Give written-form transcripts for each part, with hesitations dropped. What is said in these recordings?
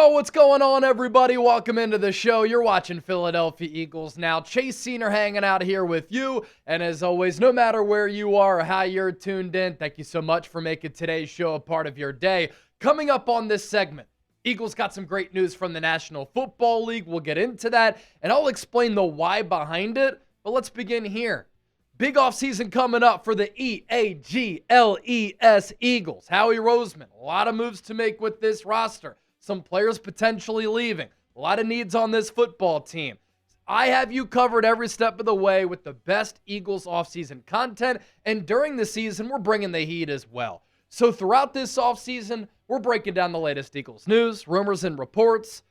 Yo, what's going on, everybody? Welcome into the show. You're watching Philadelphia Eagles Now. Chase Senior hanging out here with you. And as always, no matter where you are or how you're tuned in, thank you so much for making today's show a part of your day. Coming up on this segment, Eagles got some great news from the National Football League. We'll get into that, and I'll explain the why behind it. But let's begin here. Big offseason coming up for the E-A-G-L-E-S Eagles. Howie Roseman, a lot of moves to make with this roster. Some players potentially leaving. A lot of needs on this football team. I have you covered every step of the way with the best Eagles offseason content, and during the season, we're bringing the heat as well. So throughout this offseason, we're breaking down the latest Eagles news, rumors, and reports,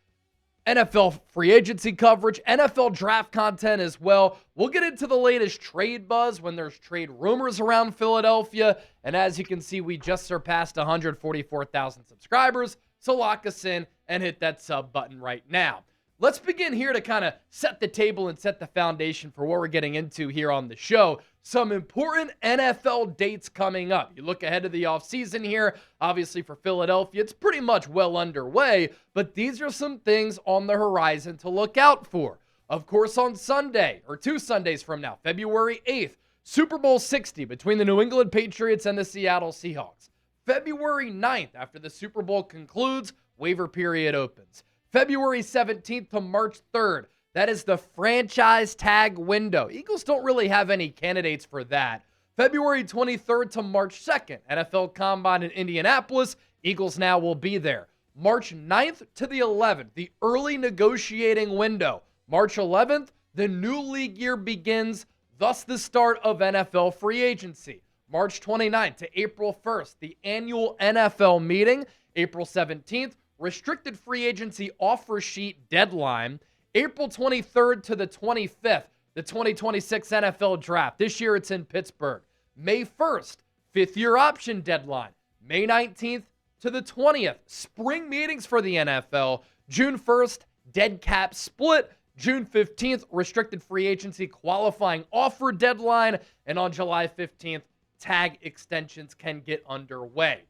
NFL free agency coverage, NFL draft content as well. We'll get into the latest trade buzz when there's trade rumors around Philadelphia. And as you can see, we just surpassed 144,000 subscribers. So lock us in and hit that sub button right now. Let's begin here to kind of set the table and set the foundation for what we're getting into here on the show. Some important NFL dates coming up. You look ahead to the offseason here. Obviously for Philadelphia, it's pretty much well underway, but these are some things on the horizon to look out for. Of course, on Sunday, or 2 Sundays from now, February 8th, Super Bowl 60 between the New England Patriots and the Seattle Seahawks. February 9th, after the Super Bowl concludes, waiver period opens. February 17th to March 3rd, that is the franchise tag window. Eagles don't really have any candidates for that. February 23rd to March 2nd, NFL Combine in Indianapolis. Eagles Now will be there. March 9th to the 11th, the early negotiating window. March 11th, the new league year begins, thus the start of NFL free agency. March 29th to April 1st, the annual NFL meeting. April 17th, restricted free agency offer sheet deadline. April 23rd to the 25th, the 2026 NFL Draft. This year it's in Pittsburgh. May 1st, 5th-year option deadline. May 19th to the 20th, spring meetings for the NFL. June 1st, dead cap split. June 15th, restricted free agency qualifying offer deadline. And on July 15th, tag extensions can get underway.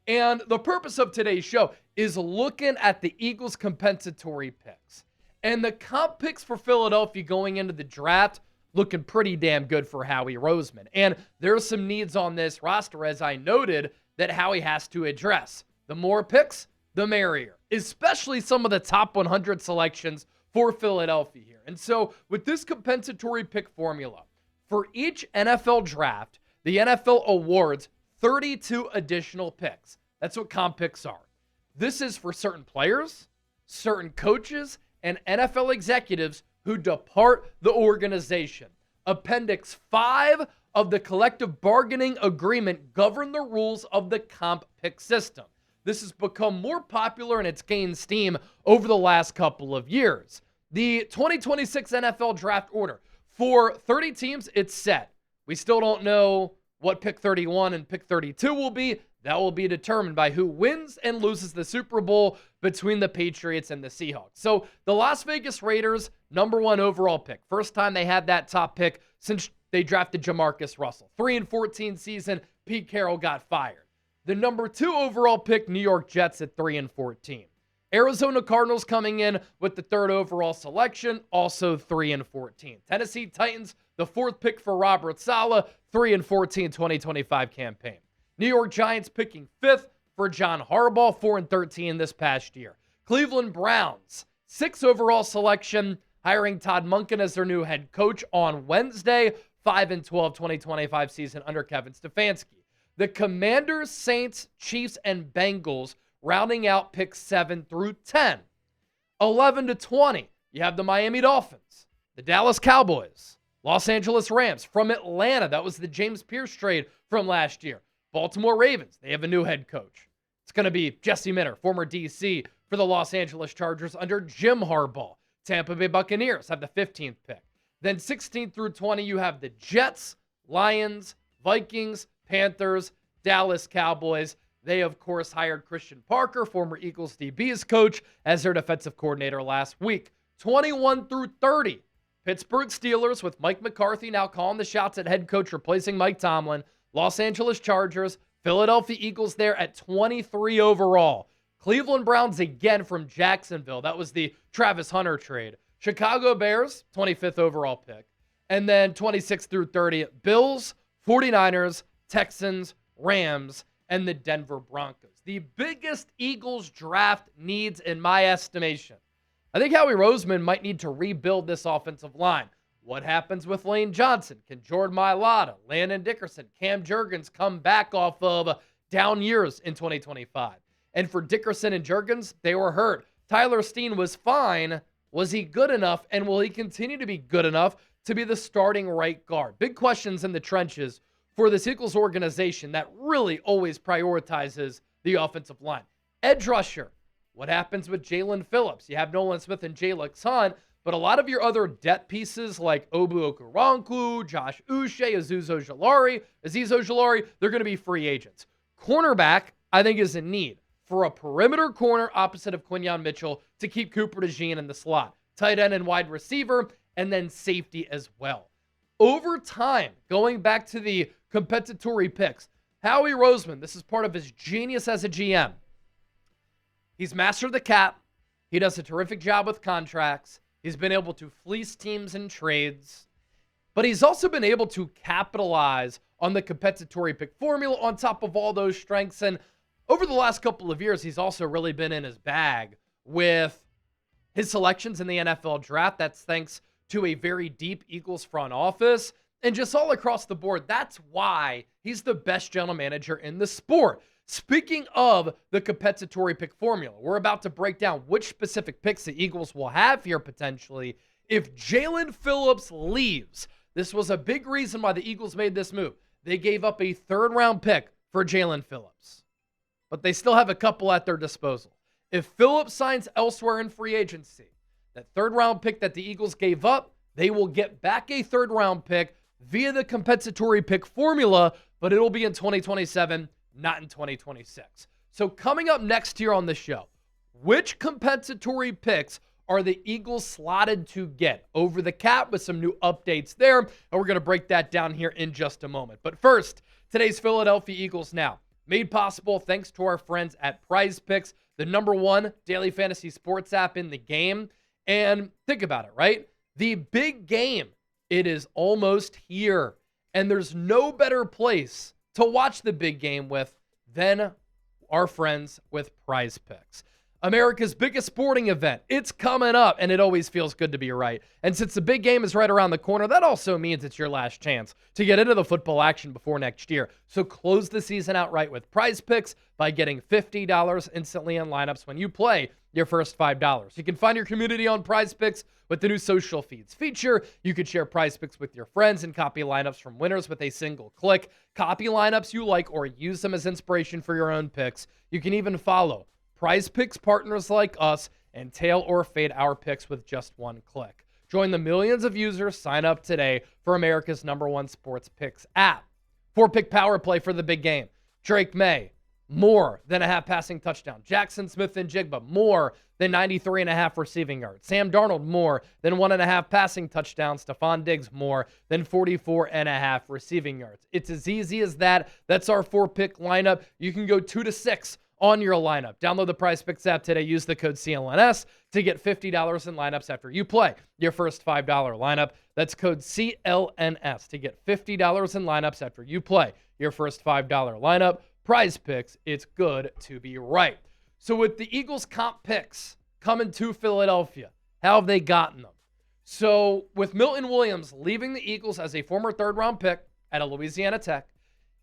And the purpose of today's show is looking at the Eagles' compensatory picks. And the comp picks for Philadelphia going into the draft looking pretty damn good for Howie Roseman. And there's some needs on this roster, as I noted, that Howie has to address. The more picks, the merrier, especially some of the top 100 selections for Philadelphia here. And so with this compensatory pick formula, for each NFL draft, the NFL awards 32 additional picks. That's what comp picks are. This is for certain players, certain coaches, and NFL executives who depart the organization. Appendix 5 of the collective bargaining agreement govern the rules of the comp pick system. This has become more popular and it's gained steam over the last couple of years. The 2026 NFL draft order for 30 teams, it's set. We still don't know what pick 31 and pick 32 will be. That will be determined by who wins and loses the Super Bowl between the Patriots and the Seahawks. So the Las Vegas Raiders, #1 overall pick. First time they had that top pick since they drafted Jamarcus Russell. 3-14 season, Pete Carroll got fired. The #2 overall pick, New York Jets at 3-14. Arizona Cardinals coming in with the 3rd overall selection, also 3-14. Tennessee Titans, the 4th pick for Robert Saleh, 3-14 2025 campaign. New York Giants picking 5th for John Harbaugh, 4-13 this past year. Cleveland Browns, 6th overall selection, hiring Todd Monken as their new head coach on Wednesday, 5-12 2025 season under Kevin Stefanski. The Commanders, Saints, Chiefs, and Bengals rounding out picks 7 through 10. 11-20, you have the Miami Dolphins, the Dallas Cowboys, Los Angeles Rams from Atlanta. That was the James Pierce trade from last year. Baltimore Ravens, they have a new head coach. It's going to be Jesse Minter, former DC for the Los Angeles Chargers under Jim Harbaugh. Tampa Bay Buccaneers have the 15th pick. Then 16 through 20, you have the Jets, Lions, Vikings, Panthers, Dallas Cowboys. They, of course, hired Christian Parker, former Eagles DB's coach, as their defensive coordinator last week. 21 through 30, Pittsburgh Steelers with Mike McCarthy now calling the shots at head coach, replacing Mike Tomlin. Los Angeles Chargers, Philadelphia Eagles there at 23 overall. Cleveland Browns again from Jacksonville. That was the Travis Hunter trade. Chicago Bears, 25th overall pick. And then 26 through 30, Bills, 49ers, Texans, Rams, and the Denver Broncos. The biggest Eagles draft needs in my estimation. I think Howie Roseman might need to rebuild this offensive line. What happens with Lane Johnson? Can Jordan Mailata, Landon Dickerson, Cam Jurgens come back off of down years in 2025? And for Dickerson and Jurgens, they were hurt. Tyler Steen was fine. Was he good enough? And will he continue to be good enough to be the starting right guard? Big questions in the trenches for this Eagles organization that really always prioritizes the offensive line. Edge rusher. What happens with Jalen Phillips? You have Nolan Smith and Jalen Hunt, but a lot of your other depth pieces like Obu Okoronkwo, Josh Uche, Aziz Ojulari, they're going to be free agents. Cornerback, I think, is in need for a perimeter corner opposite of Quinyon Mitchell to keep Cooper DeJean in the slot. Tight end and wide receiver, and then safety as well. Over time, going back to the compensatory picks, Howie Roseman, this is part of his genius as a GM. He's mastered the cap. He does a terrific job with contracts. He's been able to fleece teams in trades. But he's also been able to capitalize on the compensatory pick formula on top of all those strengths. And over the last couple of years, he's also really been in his bag with his selections in the NFL draft. That's thanks to a very deep Eagles front office. And just all across the board, that's why he's the best general manager in the sport. Speaking of the compensatory pick formula, we're about to break down which specific picks the Eagles will have here potentially if Jalen Phillips leaves. This was a big reason why the Eagles made this move. They gave up a third-round pick for Jalen Phillips, but they still have a couple at their disposal. If Phillips signs elsewhere in free agency, that third-round pick that the Eagles gave up, they will get back a third-round pick via the compensatory pick formula, but it'll be in 2027, not in 2026. So coming up next here on the show, which compensatory picks are the Eagles slotted to get over the cap with some new updates there? And we're going to break that down here in just a moment. But first, today's Philadelphia Eagles Now, made possible thanks to our friends at PrizePicks, the #1 daily fantasy sports app in the game. And think about it, right? The big game, it is almost here. And there's no better place to watch the big game with than our friends with PrizePicks. America's biggest sporting event. It's coming up, and it always feels good to be right. And since the big game is right around the corner, that also means it's your last chance to get into the football action before next year. So close the season out right with PrizePicks by getting $50 instantly in lineups when you play your first $5. You can find your community on PrizePicks with the new social feeds feature. You can share PrizePicks with your friends and copy lineups from winners with a single click. Copy lineups you like or use them as inspiration for your own picks. You can even follow PrizePicks partners like us and tail or fade our picks with just one click. Join the millions of users. Sign up today for America's #1 sports picks app. 4-pick power play for the big game. Drake May, more than a half passing touchdown. Jackson Smith-Njigba, more than 93.5 receiving yards. Sam Darnold, more than 1.5 passing touchdowns. Stephon Diggs, more than 44.5 receiving yards. It's as easy as that. That's our 4-pick lineup. You can go 2 to 6 on your lineup. Download the PrizePicks app today. Use the code CLNS to get $50 in lineups after you play your first $5 lineup. That's code CLNS to get $50 in lineups after you play your first $5 lineup. PrizePicks, it's good to be right. So with the Eagles comp picks coming to Philadelphia, how have they gotten them? So with Milton Williams leaving the Eagles as a former third-round pick at a Louisiana Tech,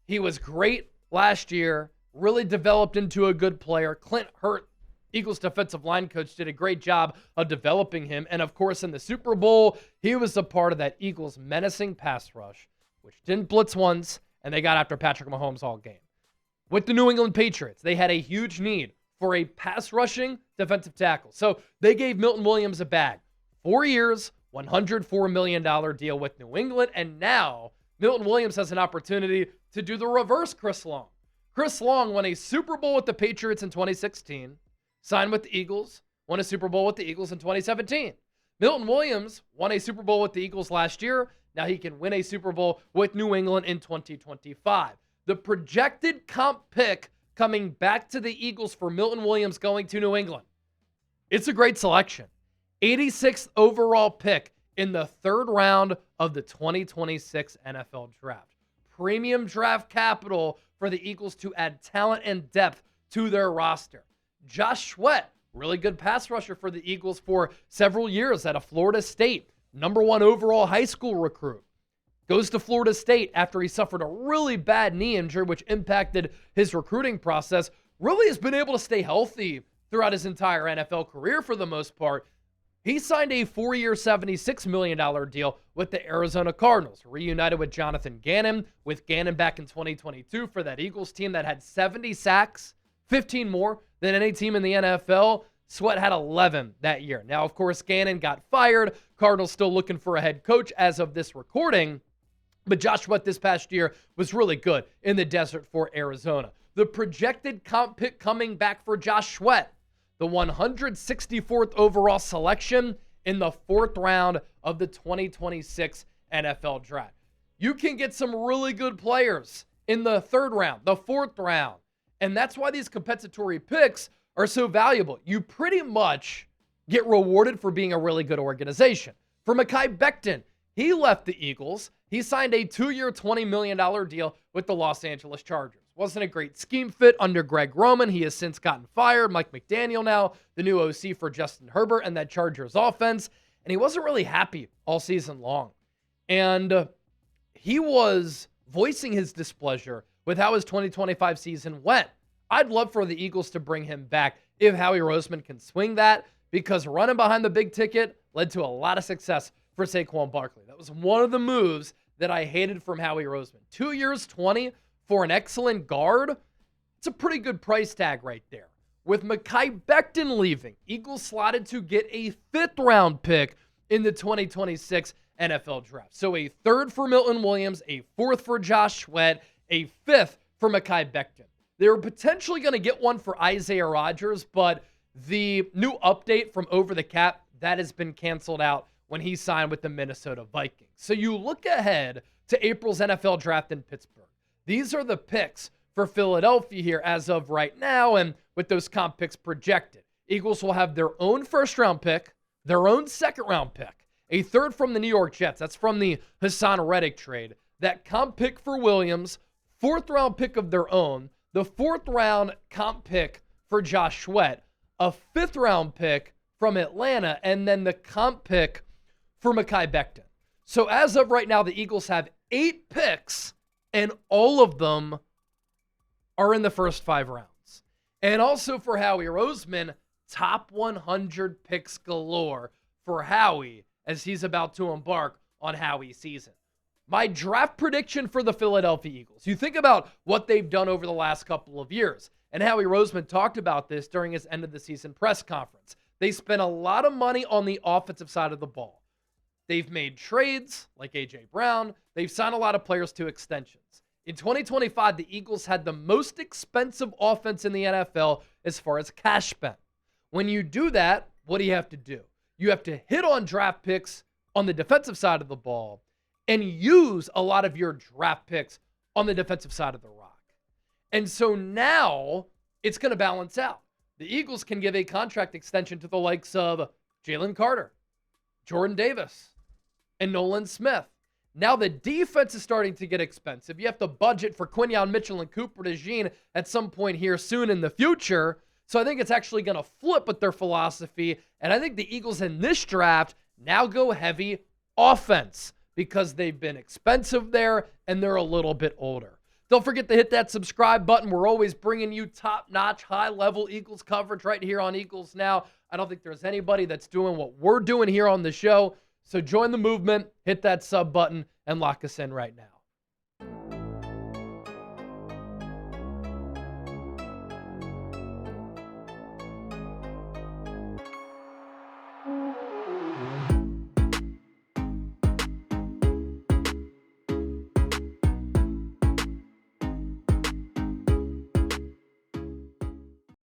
he was great last year, really developed into a good player. Clint Hurt, Eagles defensive line coach, did a great job of developing him. And of course, in the Super Bowl, he was a part of that Eagles menacing pass rush, which didn't blitz once, and they got after Patrick Mahomes all game. With the New England Patriots, they had a huge need for a pass rushing defensive tackle. So they gave Milton Williams a bag. 4 years, $104 million deal with New England. And now Milton Williams has an opportunity to do the reverse Chris Long. Chris Long won a Super Bowl with the Patriots in 2016, signed with the Eagles, won a Super Bowl with the Eagles in 2017. Milton Williams won a Super Bowl with the Eagles last year. Now he can win a Super Bowl with New England in 2025. The projected comp pick coming back to the Eagles for Milton Williams going to New England. It's a great selection. 86th overall pick in the third round of the 2026 NFL Draft. Premium draft capital for the Eagles to add talent and depth to their roster. Josh Sweat, really good pass rusher for the Eagles for several years out of Florida State. Number 1 overall high school recruit. Goes to Florida State after he suffered a really bad knee injury, which impacted his recruiting process. Really has been able to stay healthy throughout his entire NFL career for the most part. He signed a 4-year, $76 million deal with the Arizona Cardinals. Reunited with Jonathan Gannon, with Gannon back in 2022 for that Eagles team that had 70 sacks, 15 more than any team in the NFL. Sweat had 11 that year. Now, of course, Gannon got fired. Cardinals still looking for a head coach as of this recording. But Josh Sweat this past year was really good in the desert for Arizona. The projected comp pick coming back for Josh Sweat, the 164th overall selection in the 4th round of the 2026 NFL Draft. You can get some really good players in the 3rd round, the 4th round. And that's why these compensatory picks are so valuable. You pretty much get rewarded for being a really good organization. For Mekhi Becton, he left the Eagles. He signed a 2-year, $20 million deal with the Los Angeles Chargers. Wasn't a great scheme fit under Greg Roman. He has since gotten fired. Mike McDaniel now, the new OC for Justin Herbert and that Chargers offense. And he wasn't really happy all season long. And he was voicing his displeasure with how his 2025 season went. I'd love for the Eagles to bring him back if Howie Roseman can swing that, because running behind the big ticket led to a lot of success for Saquon Barkley. That was one of the moves that I hated from Howie Roseman. 2 years, 20 for an excellent guard. It's a pretty good price tag right there. With Mekhi Becton leaving, Eagles slotted to get a 5th round pick in the 2026 NFL Draft. So a 3rd for Milton Williams, a 4th for Josh Sweat, a 5th for Mekhi Becton. They were potentially going to get one for Isaiah Rodgers, but the new update from Over the Cap, that has been canceled out when he signed with the Minnesota Vikings. So you look ahead to April's NFL Draft in Pittsburgh. These are the picks for Philadelphia here as of right now, and with those comp picks projected. Eagles will have their own 1st round pick, their own 2nd round pick, a 3rd from the New York Jets. That's from the Hassan Reddick trade. That comp pick for Williams, 4th round pick of their own, the 4th round comp pick for Josh Sweat, a 5th round pick from Atlanta, and then the comp pick for Mekhi Becton. So as of right now, the Eagles have 8 picks, and all of them are in the first 5 rounds. And also for Howie Roseman, top 100 picks galore for Howie as he's about to embark on Howie's season. My draft prediction for the Philadelphia Eagles. You think about what they've done over the last couple of years, and Howie Roseman talked about this during his end of the season press conference. They spent a lot of money on the offensive side of the ball. They've made trades like A.J. Brown. They've signed a lot of players to extensions. In 2025, the Eagles had the most expensive offense in the NFL as far as cash spent. When you do that, what do you have to do? You have to hit on draft picks on the defensive side of the ball and use a lot of your draft picks on the defensive side of the rock. And so now it's going to balance out. The Eagles can give a contract extension to the likes of Jalen Carter, Jordan Davis, and Nolan Smith. Now the defense is starting to get expensive. You have to budget for Quinyon Mitchell and Cooper DeJean at some point here soon in the future. So I think it's actually going to flip with their philosophy. And I think the Eagles in this draft now go heavy offense because they've been expensive there and they're a little bit older. Don't forget to hit that subscribe button. We're always bringing you top-notch, high-level Eagles coverage right here on Eagles Now. I don't think there's anybody that's doing what we're doing here on the show. So join the movement, hit that sub button, and lock us in right now.